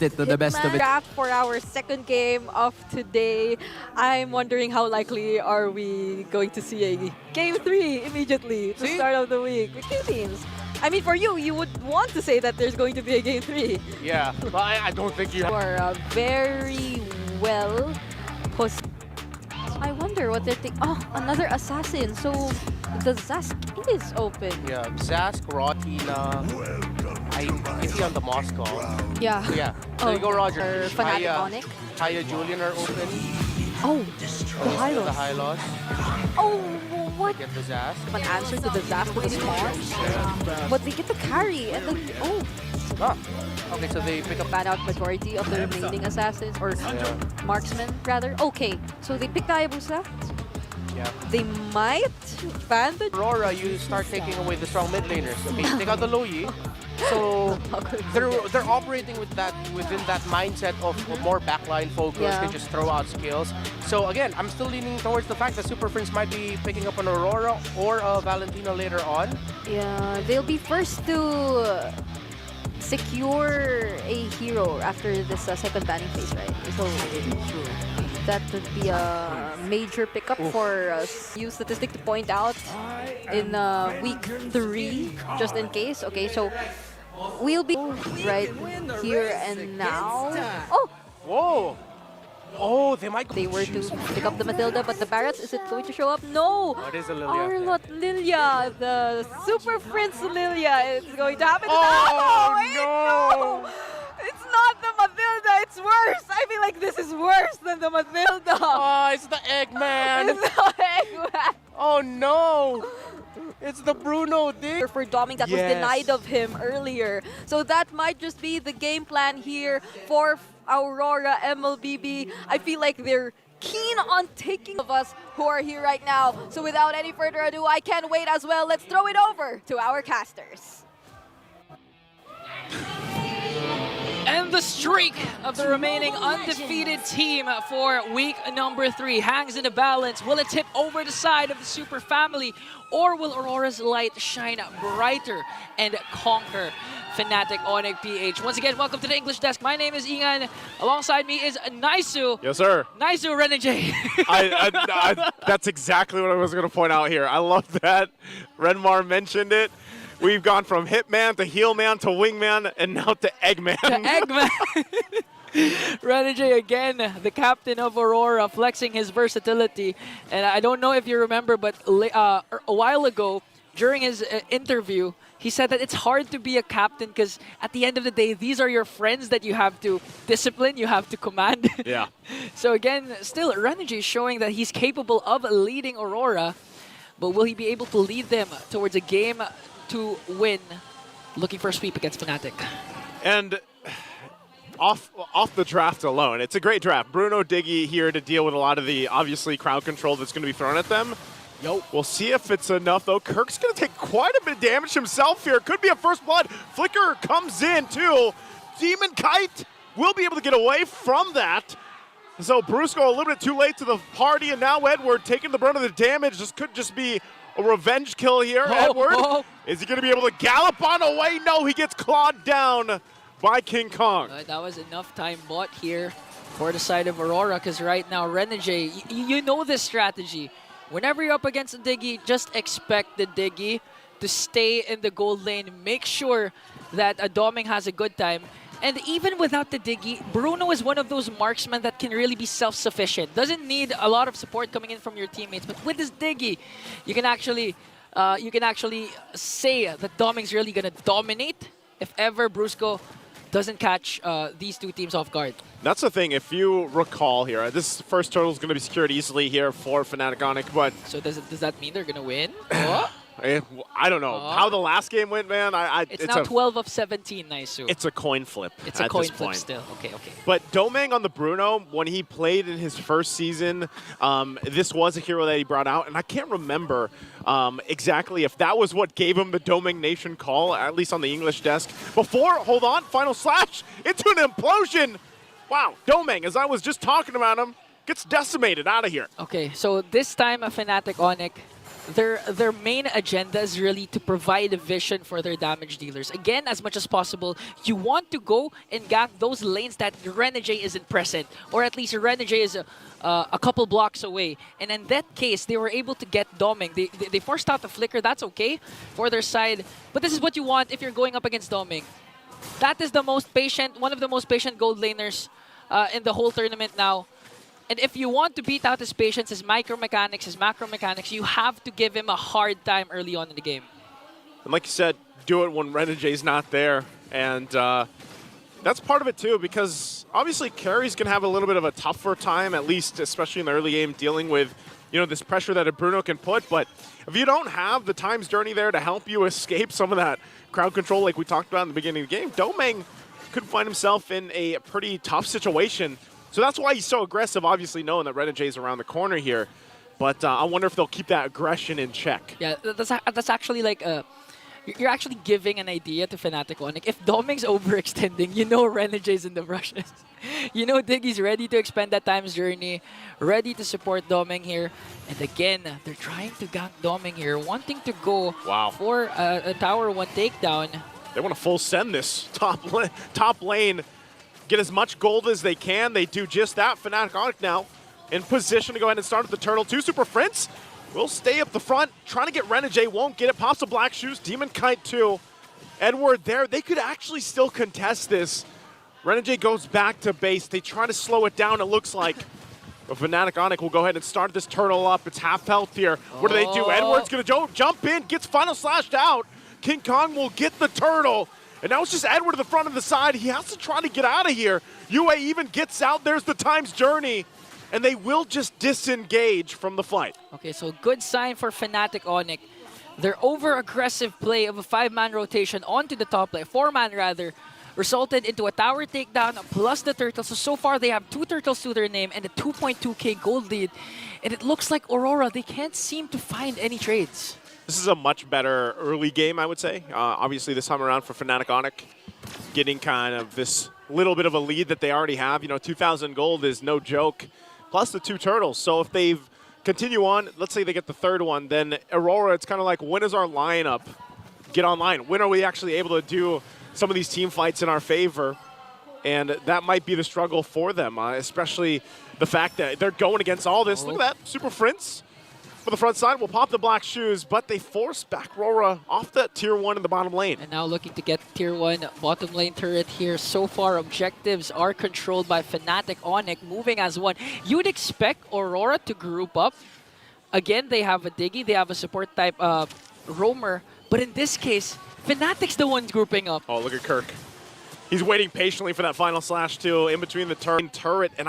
it to the best of it. Draft for our second game of today. I'm wondering how likely are we going to see a game 3 immediately to start of the week with two teams. I mean, for you, you would want to say that there's going to be a game 3. Yeah, but I don't think you Are very well positioned. I wonder what they're thinking. Oh, another assassin. So the Zask is open. Yeah, Zask, Rotina. Is he on the Moscow? Yeah. So yeah, there you go, Roger. Fnatic Onic. Taya, Julian are open. Oh, the high The loss. high loss. Oh, what? Get the Zask. An answer to the Zask with Spawn. But they get the carry and then, oh, Ah, okay, so they pick up. ban out majority of the remaining assassins or marksmen rather. Okay, so they pick the Hayabusa. Yeah. They might ban the Aurora, you start taking away the strong mid laners. Okay, take out the Loyi. So they're operating with that within that mindset of more backline focus. Yeah. They just throw out skills. So again, I'm still leaning towards the fact that Super Prince might be picking up an Aurora or a Valentina later on. Yeah, they'll be first to secure a hero after this second banning phase, right? So that would be a major pickup for us. Use statistic to point out in week 3, just in case. Okay, so we'll be right here and now. Oh, Whoa! Oh, they might go. they were to pick up the Matilda, but the Barretts, is it going to show up? No! Oh, it is a Lilia. Arlot Lilia, the Super Prince Lilia is going to happen. Oh, wait, no! no! It's not the Matilda, it's worse! I feel like this is worse than the Matilda! Oh, it's the Eggman! It's the Eggman! Oh no! It's the Bruno dig. For doming that was denied of him earlier. So that might just be the game plan here for Aurora MLBB. I feel like they're keen on taking of us who are here right now. So without any further ado, I can't wait as well. Let's throw it over to our casters. And the streak of the remaining undefeated team for week number 3 hangs in the balance. Will it tip over the side of the Super Family, or will Aurora's light shine brighter and conquer Fnatic Onic PH? Once again, welcome to the English Desk. My name is Ingan. Alongside me is Naisu. Yes, sir. Naisu Renegade. That's exactly what I was going to point out here. I love that Renmar mentioned it. We've gone from Hitman to Heelman to Wingman and now to Eggman. Eggman. Renegade again, the captain of Aurora, flexing his versatility. And I don't know if you remember, but a while ago, during his interview, he said that it's hard to be a captain because at the end of the day, these are your friends that you have to discipline, you have to command. Yeah. So again, still, Renegade showing that he's capable of leading Aurora, but will he be able to lead them towards a game to win, looking for a sweep against Fnatic? And off the draft alone, it's a great draft. Bruno Diggy here to deal with a lot of the, obviously, crowd control that's going to be thrown at them. We'll see if it's enough, though. Kirk's going to take quite a bit of damage himself here. Could be a first blood. Flicker comes in, too. Demon Kite will be able to get away from that. So Brusco a little bit too late to the party, and now Edward taking the brunt of the damage. This could just be a revenge kill here. Edward, is he going to be able to gallop on away? No, he gets clawed down by King Kong. That was enough time bought here for the side of Aurora, because right now, Renegade, you know this strategy. Whenever you're up against a Diggy, just expect the Diggy to stay in the gold lane. Make sure that Doming has a good time. And even without the Diggy, Bruno is one of those marksmen that can really be self-sufficient. Doesn't need a lot of support coming in from your teammates. But with this Diggy, you can actually say that Doming's really gonna dominate if ever Brusco doesn't catch these two teams off guard. That's the thing, if you recall here, this first turtle is going to be secured easily here for Fnatic Onic, but... So does that mean they're gonna win? Oh. I don't know how the last game went, man. It's now 12 of 17, Naisu. It's a coin flip. It's a coin flip still. Okay. But Domang on the Bruno, when he played in his first season, this was a hero that he brought out, and I can't remember exactly if that was what gave him the Domang Nation call, at least on the English desk. Before, hold on, final slash into an implosion. Wow, Domang, as I was just talking about him, gets decimated out of here. Okay, so this time a Fnatic Onic their main agenda is really to provide a vision for their damage dealers. Again, as much as possible, you want to go and gank those lanes that Renegade isn't present, or at least Renegade is a couple blocks away. And in that case, they were able to get doming. They forced out the flicker. That's okay for their side. But this is what you want if you're going up against doming. That is the most patient, one of the most patient gold laners in the whole tournament now. And if you want to beat out his patience, his micro mechanics, his macro mechanics, you have to give him a hard time early on in the game. And like you said, do it when Renegade's not there. And that's part of it too, because obviously carries can have a little bit of a tougher time, at least especially in the early game, dealing with this pressure that a Bruno can put. But if you don't have the Time's Journey there to help you escape some of that crowd control like we talked about in the beginning of the game, Domeng could find himself in a pretty tough situation. So that's why he's so aggressive, obviously knowing that Renegade's around the corner here. But I wonder if they'll keep that aggression in check. Yeah, that's actually like you're actually giving an idea to Fnatic Onic. If Domeng's overextending, you know Renegade's in the rushes. You know Diggy's ready to expend that Time's Journey, ready to support Domeng here. And again, they're trying to gank Domeng here, wanting to go for a Tower 1 takedown. They want to full send this top lane. Get as much gold as they can. They do just that. Fnatic Onic now in position to go ahead and start at the turtle. 2 Super Frints will stay up the front. Trying to get Renegade, won't get it. Pops the Black Shoes. Demon Kite too. Edward there. They could actually still contest this. Renegade goes back to base. They try to slow it down, it looks like. But Fnatic Onic will go ahead and start this turtle up. It's half health here. What do they do? Edward's going to jump in, gets final slashed out. King Kong will get the turtle. And now it's just Edward to the front of the side. He has to try to get out of here. UA even gets out. There's the Time's Journey. And they will just disengage from the fight. Okay, so good sign for Fnatic Onic. Their over-aggressive play of a 5-man rotation onto the top lane, 4-man rather, resulted into a tower takedown plus the turtle. So far they have 2 turtles to their name and a 2.2k gold lead. And it looks like Aurora, they can't seem to find any trades. This is a much better early game, I would say. Obviously, this time around for Fnatic Onic, getting kind of this little bit of a lead that they already have. 2,000 gold is no joke, plus the 2 turtles. So if they continue on, let's say they get the 3rd one, then Aurora, it's kind of like, when does our lineup get online? When are we actually able to do some of these team fights in our favor? And that might be the struggle for them, especially the fact that they're going against all this. Look at that, Super Frints. For the front side, will pop the Black Shoes, but they force back Aurora off that tier 1 in the bottom lane. And now looking to get tier 1 bottom lane turret here. So far, objectives are controlled by Fnatic Onic, moving as one. You would expect Aurora to group up. Again, they have a Diggy, they have a support type roamer, but in this case, Fnatic's the ones grouping up. Oh, look at Kirk. He's waiting patiently for that final slash too, in between the turret, and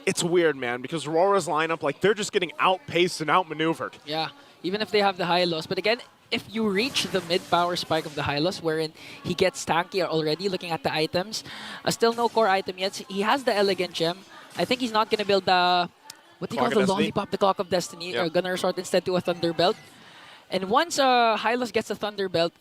it's weird, man, because Aurora's lineup, like, they're just getting outpaced and outmaneuvered. Yeah, even if they have the high loss. But again, if you reach the mid-power spike of the high loss, wherein he gets tanky already, looking at the items, still no core item yet. He has the Elegant Gem. I think he's not going to build the, what do you call the Lollipop, the Clock of Destiny, or gonna resort instead to a Thunder Belt. And once Hylos gets a Thunder Belt,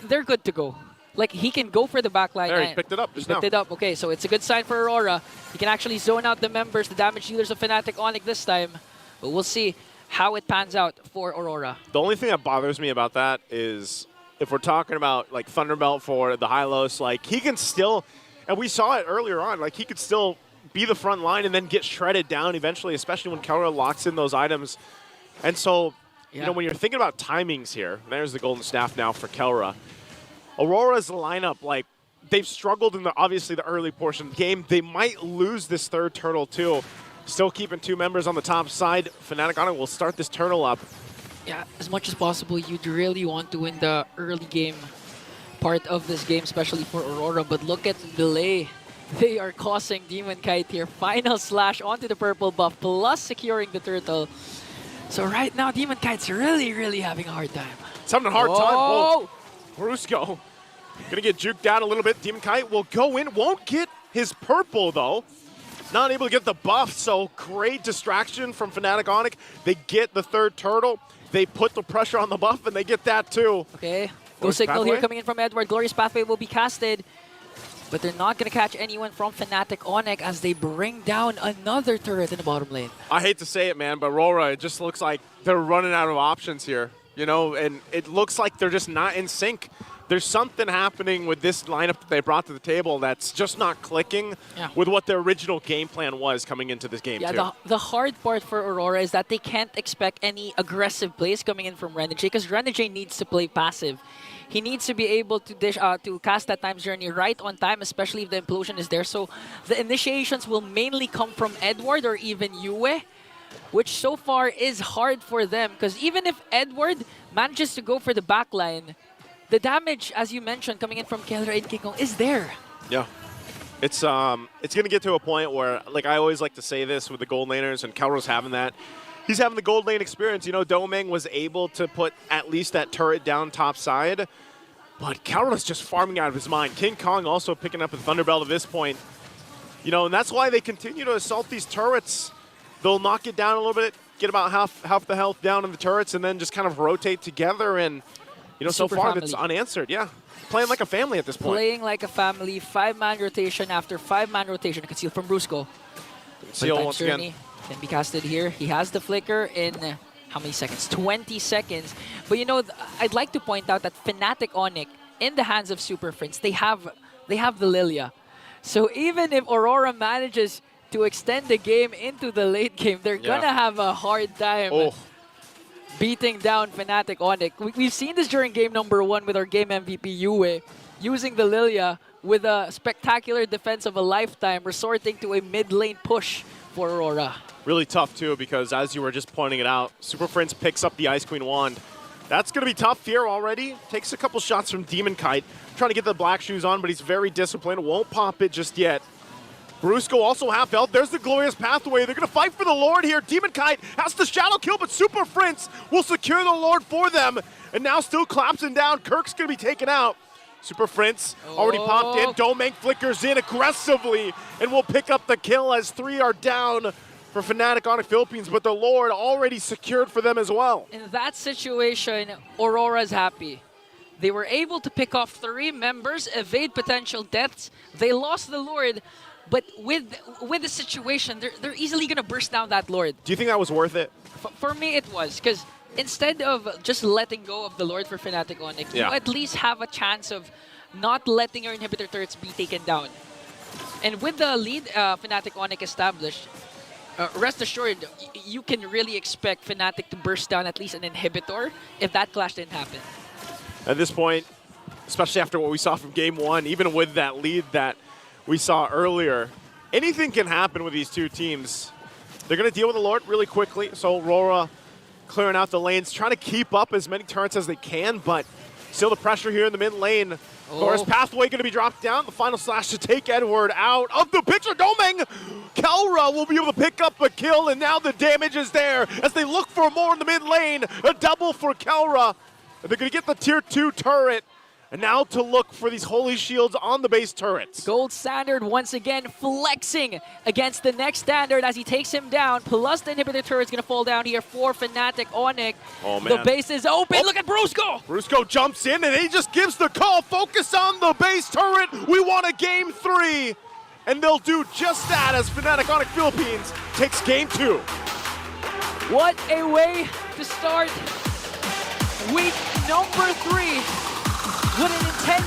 they're good to go. Like, he can go for the backline. There, he picked it up just now. Picked it up. Okay, so it's a good sign for Aurora. He can actually zone out the members, the damage dealers of Fnatic Onic this time. But we'll see how it pans out for Aurora. The only thing that bothers me about that is if we're talking about, like, Thunderbelt for the Hylos, like, he can still, and we saw it earlier on, like, he could still be the front line and then get shredded down eventually, especially when Kelra locks in those items. And so, when you're thinking about timings here, there's the Golden Staff now for Kelra. Aurora's lineup, like, they've struggled in obviously the early portion of the game. They might lose this 3rd turtle too. Still keeping 2 members on the top side. Fnatic Onic will start this turtle up. Yeah, as much as possible, you'd really want to win the early game part of this game, especially for Aurora. But look at the delay. They are causing Demon Kite here. Final slash onto the purple buff, plus securing the turtle. So right now, Demon Kite's really, really having a hard time. It's having a hard time. Whoa. Brusco gonna get juked out a little bit. Demon Kite will go in, won't get his purple though. Not able to get the buff, so great distraction from Fnatic Onic. They get the 3rd turtle. They put the pressure on the buff, and they get that too. Okay, go signal here coming in from Edward. Glorious Pathway will be casted. But they're not going to catch anyone from Fnatic Onic as they bring down another turret in the bottom lane. I hate to say it, man, but Aurora, it just looks like they're running out of options here. You know, and it looks like they're just not in sync. There's something happening with this lineup that they brought to the table that's just not clicking with what their original game plan was coming into this game, too. The hard part for Aurora is that they can't expect any aggressive plays coming in from Renegade because Renegade needs to play passive. He needs to be able to cast that Time's Journey right on time, especially if the implosion is there. So the initiations will mainly come from Edward or even Yue, which so far is hard for them because even if Edward manages to go for the backline, the damage, as you mentioned, coming in from Kelra and King Kong is there. Yeah. It's going to get to a point where, like I always like to say this with the gold laners, and Kelra's having that. He's having the gold lane experience. You know, Domeng was able to put at least that turret down top side, but Kelra's just farming out of his mind. King Kong also picking up a Thunderbelt at this point. You know, and that's why they continue to assault these turrets. They'll knock it down a little bit, get about half the health down in the turrets, and then just kind of rotate together. And, you know, so far it's unanswered. Yeah, playing like a family at this point. Playing like a family, 5-man rotation after 5-man rotation. Conceal from Brusco. Conceal once again. Can be casted here. He has the flicker in how many seconds? 20 seconds. But you know, I'd like to point out that Fnatic Onic, in the hands of Super Friends, they have the Lilia. So even if Aurora manages to extend the game into the late game, they're gonna have a hard time beating down Fnatic Onic. We've seen this during game number 1 with our game MVP Yue, using the Lilia with a spectacular defense of a lifetime, resorting to a mid lane push for Aurora. Really tough, too, because as you were just pointing it out, Super Friends picks up the Ice Queen Wand. That's going to be tough here already. Takes a couple shots from Demon Kite. Trying to get the black shoes on, but he's very disciplined. Won't pop it just yet. Brusco also half health. There's the Glorious Pathway. They're going to fight for the Lord here. Demon Kite has the shadow kill, but Super Friends will secure the Lord for them. And now still collapsing down. Kirk's going to be taken out. Super Friends already popped in. Domeng flickers in aggressively and will pick up the kill as 3 are down for Fnatic Onic Philippines, but the Lord already secured for them as well. In that situation, Aurora's happy. They were able to pick off 3 members, evade potential deaths. They lost the Lord, but with the situation, they're easily going to burst down that Lord. Do you think that was worth it? For me, it was, because instead of just letting go of the Lord for Fnatic Onic, you at least have a chance of not letting your inhibitor turrets be taken down. And with the lead Fnatic Onic established, rest assured, you can really expect Fnatic to burst down at least an inhibitor if that clash didn't happen. At this point, especially after what we saw from game 1, even with that lead that we saw earlier, anything can happen with these two teams. They're going to deal with the Lord really quickly, so Aurora clearing out the lanes, trying to keep up as many turrets as they can, but still the pressure here in the mid lane. Glorious Pathway going to be dropped down. The final slash to take Edward out of the picture. Domeng! Kelra will be able to pick up a kill, and now the damage is there as they look for more in the mid lane. A double for Kelra. They're going to get the tier 2 turret. And now to look for these holy shields on the base turrets. Gold Standard once again flexing against the next standard as he takes him down. Plus the inhibitor turret's going to fall down here for Fnatic Onic. Oh, man. The base is open. Look at Brusco. Brusco jumps in and he just gives the call. Focus on the base turret. We want a game 3. And they'll do just that as Fnatic Onic Philippines takes game 2. What a way to start week number 3. What an intense